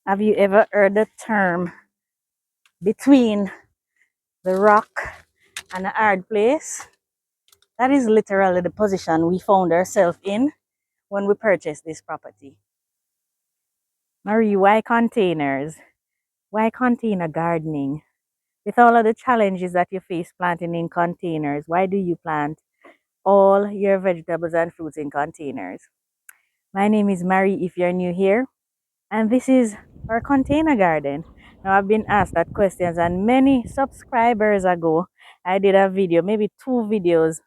Have you ever heard the term between the rock and a hard place? That is literally the position we found ourselves in when we purchased this property. Marie, why containers? Why container gardening? With all of the challenges that you face planting in containers, why do you plant all your vegetables and fruits in containers? My name is Marie if you're new here, and this is our container garden. Now, I've been asked that questions, and many subscribers ago, I did a video, maybe 2 videos,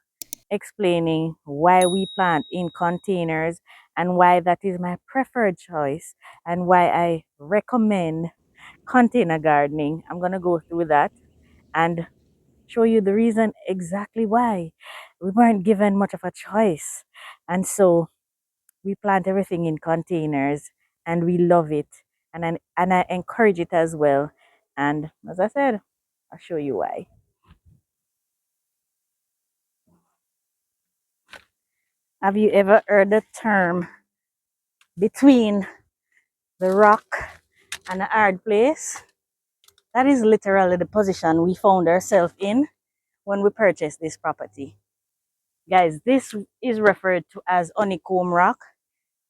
explaining why we plant in containers and why that is my preferred choice and why I recommend container gardening. I'm going to go through that and show you the reason exactly why. We weren't given much of a choice. And so we plant everything in containers and we love it. And I encourage it as well. And as I said, I'll show you why. Have you ever heard the term between the rock and a hard place? That is literally the position we found ourselves in when we purchased this property. Guys, this is referred to as honeycomb rock,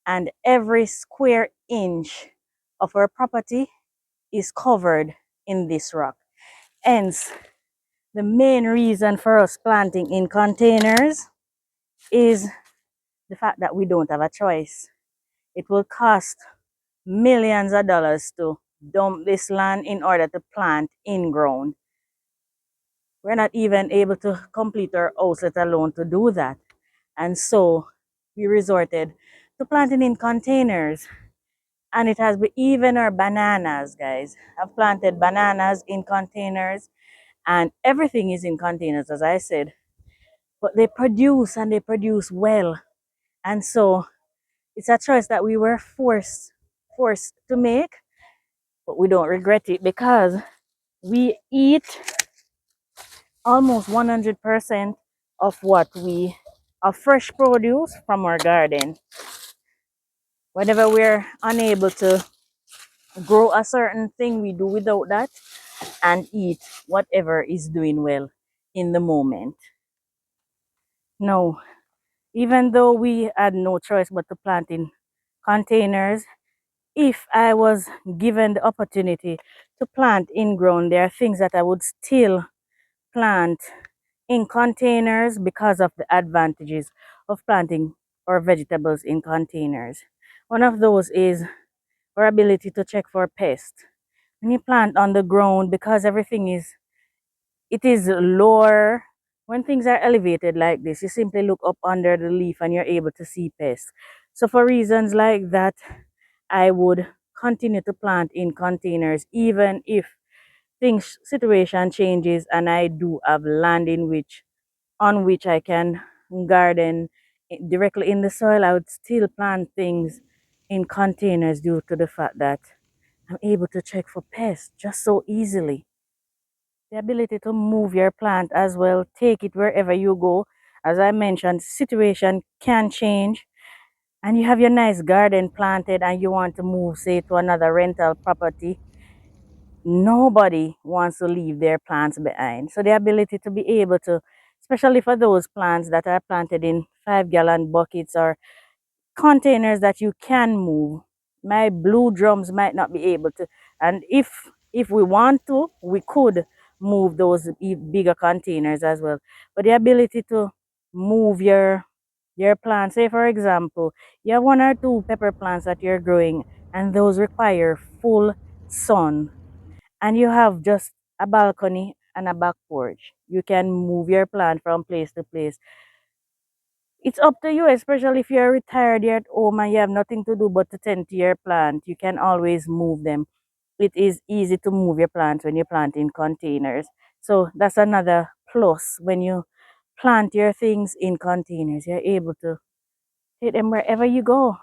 and every square inch of our property is covered in this rock. Hence, the main reason for us planting in containers is the fact that we don't have a choice. It will cost millions of dollars to dump this land in order to plant in ground. We're not even able to complete our house, let alone to do that. And so we resorted to planting in containers. And it has been even our bananas, guys. I've planted bananas in containers, and everything is in containers, as I said. But they produce, and they produce well. And so it's a choice that we were forced to make, but we don't regret it because we eat almost 100% of of fresh produce from our garden. Whenever we're unable to grow a certain thing, we do without that and eat whatever is doing well in the moment. No, even though we had no choice but to plant in containers, if I was given the opportunity to plant in ground, there are things that I would still plant in containers because of the advantages of planting our vegetables in containers. One of those is our ability to check for pests. When you plant on the ground, because it is lower, when things are elevated like this, you simply look up under the leaf and you're able to see pests. So for reasons like that, I would continue to plant in containers even if situation changes and I do have land on which I can garden directly in the soil. I would still plant things in containers due to the fact that I'm able to check for pests just so easily. The ability to move your plant as well, take it wherever you go. As I mentioned, situation can change and you have your nice garden planted and you want to move, say, to another rental property. Nobody wants to leave their plants behind. So the ability to be able to, especially for those plants that are planted in 5-gallon buckets or containers that you can move. My blue drums might not be able to, and if we want to, we could move those bigger containers as well. But the ability to move your plants, say for example, you have 1 or 2 pepper plants that you're growing, and those require full sun, and you have just a balcony and a back porch. You can move your plant from place to place. It's up to you, especially if you're retired, you're at home and you have nothing to do but to tend to your plant. You can always move them. It is easy to move your plants when you plant in containers. So that's another plus. When you plant your things in containers, you're able to take them wherever you go.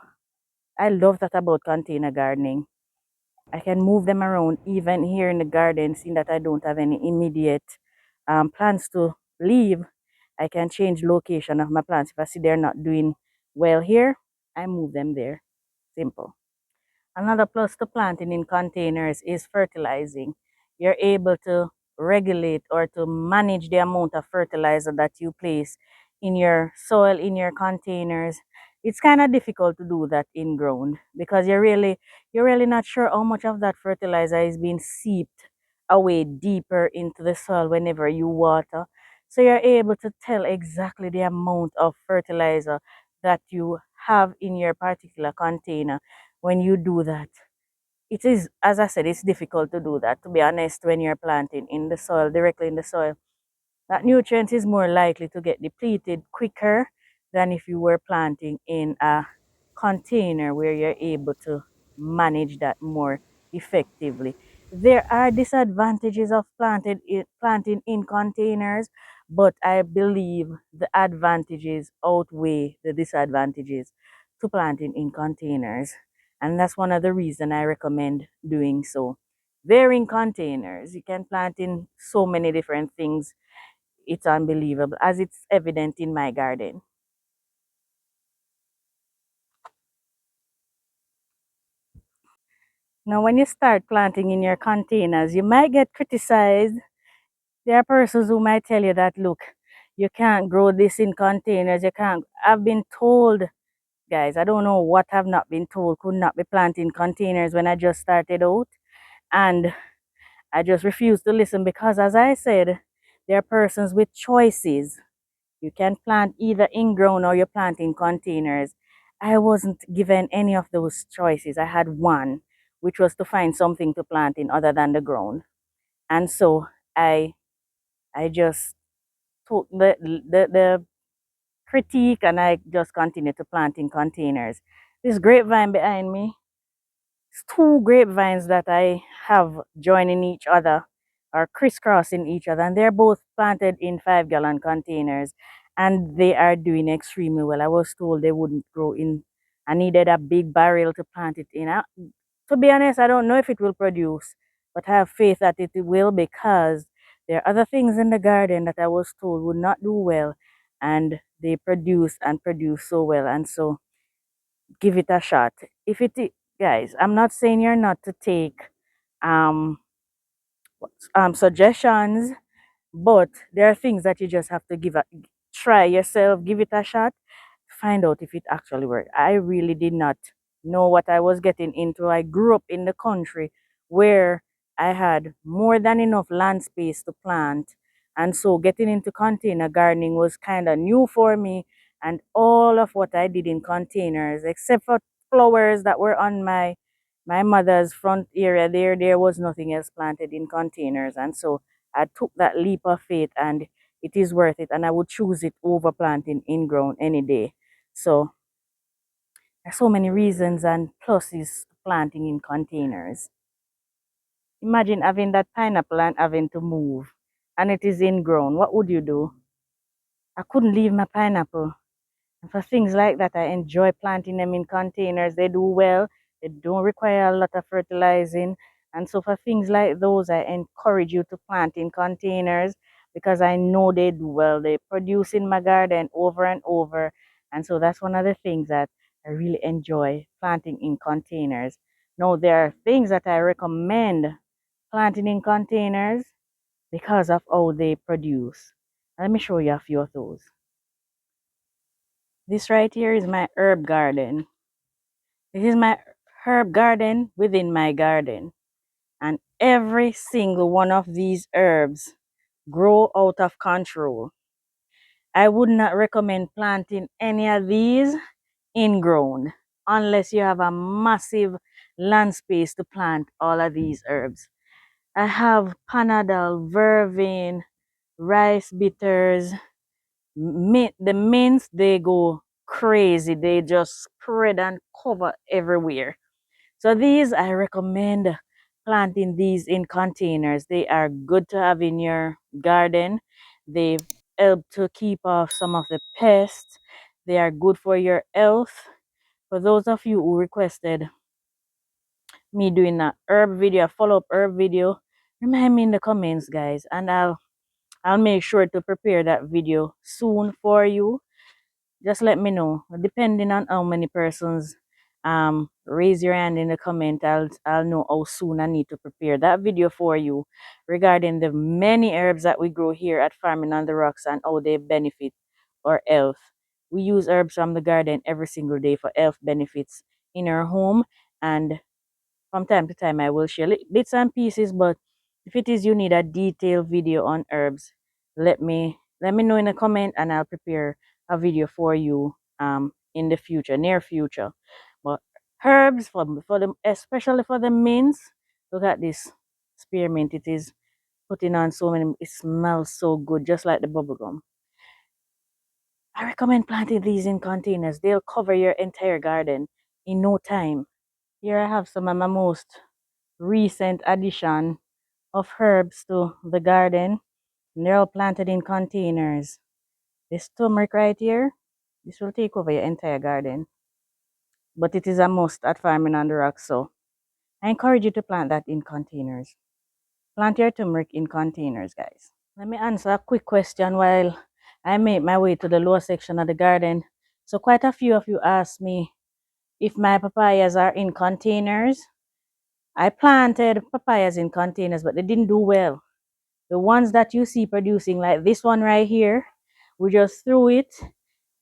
I love that about container gardening. I can move them around even here in the garden, seeing that I don't have any immediate plants to leave. I can change location of my plants. If I see they're not doing well here, I move them there. Simple. Another plus to planting in containers is fertilizing. You're able to regulate or to manage the amount of fertilizer that you place in your soil, in your containers. It's kind of difficult to do that in ground because you're really not sure how much of that fertilizer is being seeped away deeper into the soil whenever you water. So you're able to tell exactly the amount of fertilizer that you have in your particular container when you do that. It is, as I said, it's difficult to do that, to be honest, when you're planting in the soil, directly in the soil. That nutrient is more likely to get depleted quicker than if you were planting in a container where you're able to manage that more effectively. There are disadvantages of planting in containers, but I believe the advantages outweigh the disadvantages to planting in containers. And that's one of the reasons I recommend doing so. They're in containers. You can plant in so many different things. It's unbelievable, as it's evident in my garden. Now, when you start planting in your containers, you might get criticized. There are persons who might tell you that, look, you can't grow this in containers. You can't. I've been told, guys, I don't know what I've not been told, could not be planted in containers when I just started out. And I just refuse to listen because, as I said, there are persons with choices. You can plant either in ground or you plant in containers. I wasn't given any of those choices. I had one, which was to find something to plant in other than the ground. And so I I just took the critique and I just continued to plant in containers. This grapevine behind me, it's two grapevines that I have joining each other or crisscrossing each other, and they're both planted in 5 gallon containers and they are doing extremely well. I was told they wouldn't grow in. I needed a big barrel to plant it in. To be honest, I don't know if it will produce, but I have faith that it will because there are other things in the garden that I was told would not do well, and they produce and produce so well. And so give it a shot. If it, guys, I'm not saying you're not to take um, suggestions, but there are things that you just have to try yourself, give it a shot, find out if it actually works. I really did not know what I was getting into. I grew up in the country where I had more than enough land space to plant. And so getting into container gardening was kind of new for me. And all of what I did in containers, except for flowers that were on my mother's front area, there was nothing else planted in containers. And so I took that leap of faith and it is worth it. And I would choose it over planting in ground any day. So there's so many reasons and pluses to planting in containers. Imagine having that pineapple and having to move and it is in ground. What would you do? I couldn't leave my pineapple. And for things like that, I enjoy planting them in containers. They do well. They don't require a lot of fertilizing. And so for things like those, I encourage you to plant in containers because I know they do well. They produce in my garden over and over. And so that's one of the things that I really enjoy planting in containers. Now, there are things that I recommend planting in containers because of how they produce. Let me show you a few of those. This right here is my herb garden. This is my herb garden within my garden. And every single one of these herbs grow out of control. I would not recommend planting any of these in ground unless you have a massive land space to plant all of these herbs. I have panadol, vervain, rice bitters, mint. The mints, they go crazy. They just spread and cover everywhere. So these, I recommend planting these in containers. They are good to have in your garden. They help to keep off some of the pests. They are good for your health. For those of you who requested me doing a herb video, a follow-up herb video, remind me in the comments, guys, and I'll make sure to prepare that video soon for you. Just let me know, depending on how many persons raise your hand in the comment. I'll know how soon I need to prepare that video for you regarding the many herbs that we grow here at Farming on the Rocks and how they benefit our health. We use herbs from the garden every single day for health benefits in our home, and from time to time I will share bits and pieces, but if it is you need a detailed video on herbs, let me know in a comment and I'll prepare a video for you in the future, near future. But herbs for them, especially for the mints, look at this spearmint. It is putting on so many, it smells so good, just like the bubble gum. I recommend planting these in containers. They'll cover your entire garden in no time. Here I have some of my most recent addition of herbs to the garden. And they're all planted in containers. This turmeric right here, this will take over your entire garden. But it is a must at Farming on the Rocks, so I encourage you to plant that in containers. Plant your turmeric in containers, guys. Let me answer a quick question while I make my way to the lower section of the garden. So quite a few of you asked me if my papayas are in containers. I planted papayas in containers, but they didn't do well. The ones that you see producing, like this one right here, we just threw it.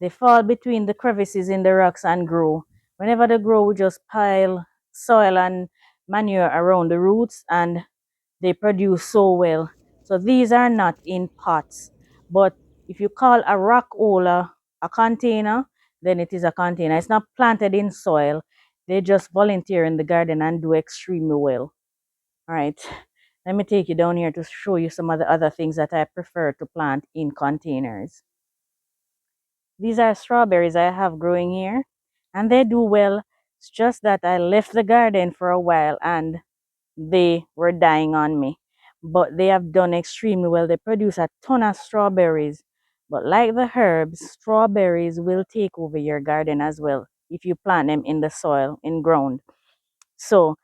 They fall between the crevices in the rocks and grow. Whenever they grow, we just pile soil and manure around the roots and they produce so well. So these are not in pots. But if you call a rock holder a container, then it is a container. It's not planted in soil. They just volunteer in the garden and do extremely well. All right. Let me take you down here to show you some of the other things that I prefer to plant in containers. These are strawberries I have growing here, and they do well. It's just that I left the garden for a while and they were dying on me. But they have done extremely well. They produce a ton of strawberries. But like the herbs, strawberries will take over your garden as well if you plant them in the soil, in ground. So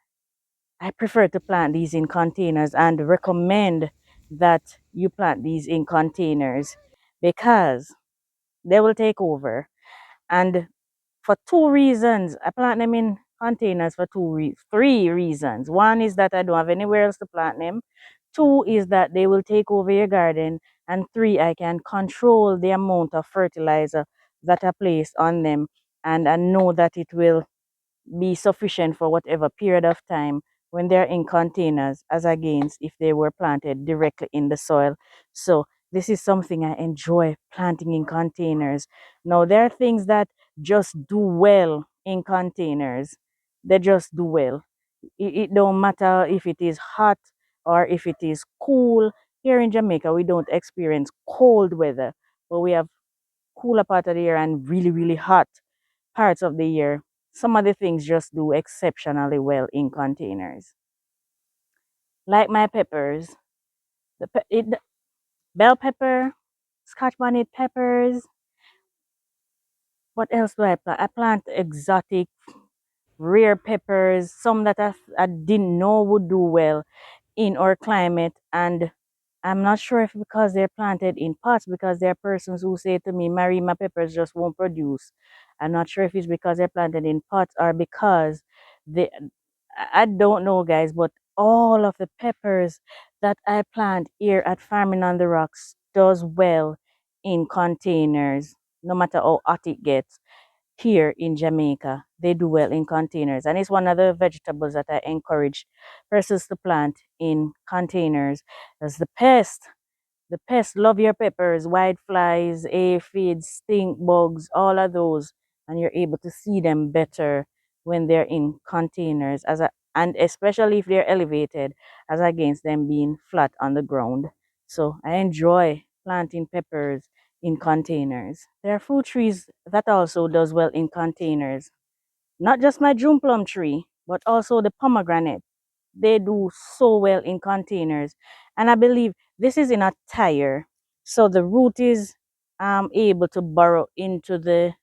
I prefer to plant these in containers and recommend that you plant these in containers because they will take over. And for two reasons, I plant them in containers for three reasons. One is that I don't have anywhere else to plant them. Two is that they will take over your garden. And three, I can control the amount of fertilizer that I place on them. And I know that it will be sufficient for whatever period of time when they're in containers as against if they were planted directly in the soil. So this is something I enjoy, planting in containers. Now there are things that just do well in containers. They just do well. It don't matter if it is hot or if it is cool. Here in Jamaica, we don't experience cold weather, but we have cooler part of the year and really, really hot parts of the year. Some of the things just do exceptionally well in containers. Like my peppers, the bell pepper, scotch bonnet peppers. What else do I plant? I plant exotic, rare peppers, some that I didn't know would do well in our climate. And I'm not sure if because they're planted in pots, because there are persons who say to me, Marie, my peppers just won't produce. I'm not sure if it's because they're planted in pots or because they, I don't know, guys, but all of the peppers that I plant here at Farming on the Rocks does well in containers, no matter how hot it gets here in Jamaica. They do well in containers. And it's one of the vegetables that I encourage persons to plant in containers. As the pests love your peppers, white flies, aphids, stink bugs, all of those. And you're able to see them better when they're in containers, and especially if they're elevated as against them being flat on the ground. So I enjoy planting peppers in containers. There are fruit trees that also does well in containers. Not just my June plum tree, but also the pomegranate. They do so well in containers. And I believe this is in a tire. So the root is able to burrow into the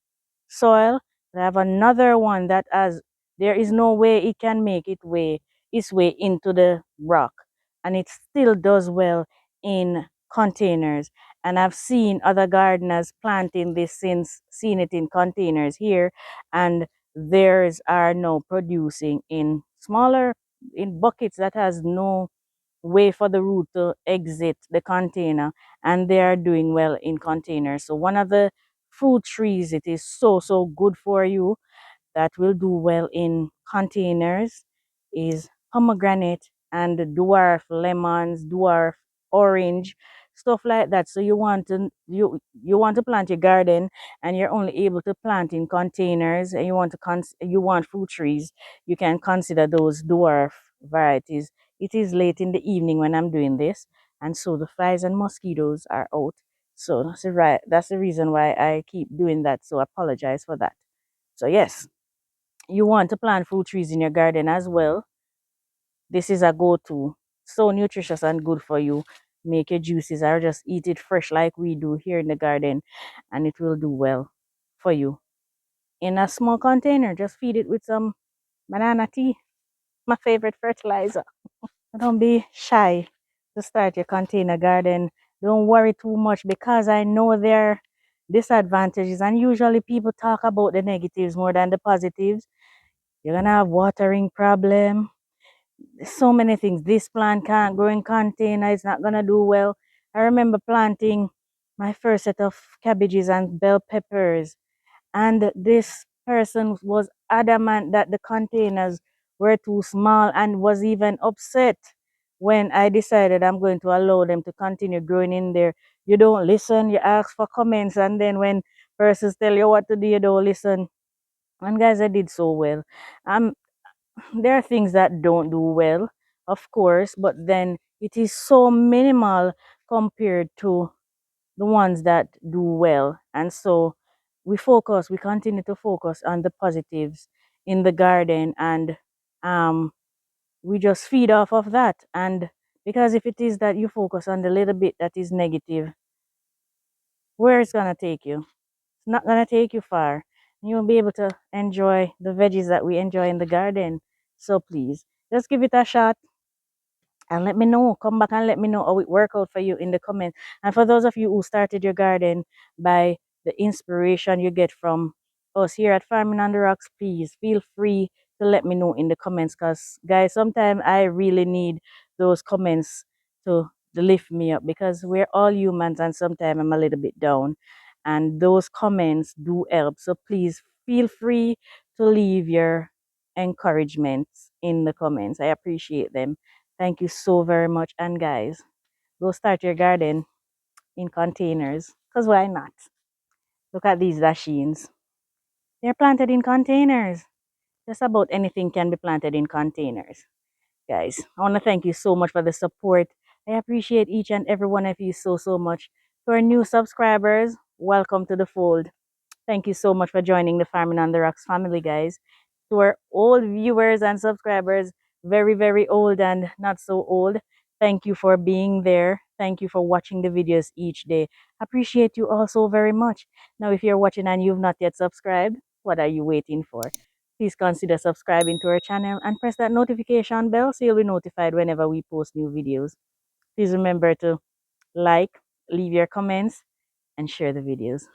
soil. I have another one that has, there is no way it can make its way into the rock. And it still does well in containers. And I've seen other gardeners planting this since, seen it in containers here. And theirs are now producing in smaller, in buckets that has no way for the root to exit the container, and they are doing well in containers. So one of the fruit trees, it is so good for you, that will do well in containers, is pomegranate and dwarf lemons, dwarf orange, stuff like that. So you want to plant your garden, and you're only able to plant in containers, and you want to you want fruit trees, you can consider those dwarf varieties. It is late in the evening when I'm doing this, and so the flies and mosquitoes are out. So that's the reason why I keep doing that. So I apologize for that. So yes, you want to plant fruit trees in your garden as well. This is a go-to. So nutritious and good for you. Make your juices or just eat it fresh like we do here in the garden, and it will do well for you. In a small container, just feed it with some banana tea, my favorite fertilizer. Don't be shy to start your container garden. Don't worry too much, because I know there are disadvantages, and usually people talk about the negatives more than the positives. You're gonna have watering problem. There's so many things. This plant can't grow in container. It's not gonna do well. I remember planting my first set of cabbages and bell peppers, and this person was adamant that the containers were too small, and was even upset when I decided I'm going to allow them to continue growing in there. You don't listen. You ask for comments, and then when persons tell you what to do, you don't listen. And guys, I did so well. Um, there are things that don't do well, of course, but then it is so minimal compared to the ones that do well. And so we continue to focus on the positives in the garden, and um, we just feed off of that. And because if it is that you focus on the little bit that is negative, where it's gonna take you? It's not gonna take you far. You won't be able to enjoy the veggies that we enjoy in the garden. So please, just give it a shot and let me know. Come back and let me know how it worked out for you in the comments. And for those of you who started your garden by the inspiration you get from us here at Farming on the Rocks, please feel free to let me know in the comments. Because guys, sometimes I really need those comments to lift me up, because we're all humans and sometimes I'm a little bit down. And those comments do help. So please feel free to leave your encouragements in the comments. I appreciate them. Thank you so very much. And guys, go start your garden in containers. Because why not? Look at these dashings. They're planted in containers. Just about anything can be planted in containers. Guys, I want to thank you so much for the support. I appreciate each and every one of you so much. To our new subscribers, welcome to the fold. Thank you so much for joining the Farming on the Rocks family, guys. To our old viewers and subscribers, very old and not so old, thank you for being there. Thank you for watching the videos each day. Appreciate you all so very much. Now, if you're watching and you've not yet subscribed, what are you waiting for? Please consider subscribing to our channel and press that notification bell so you'll be notified whenever we post new videos. Please remember to like, leave your comments, and share the videos.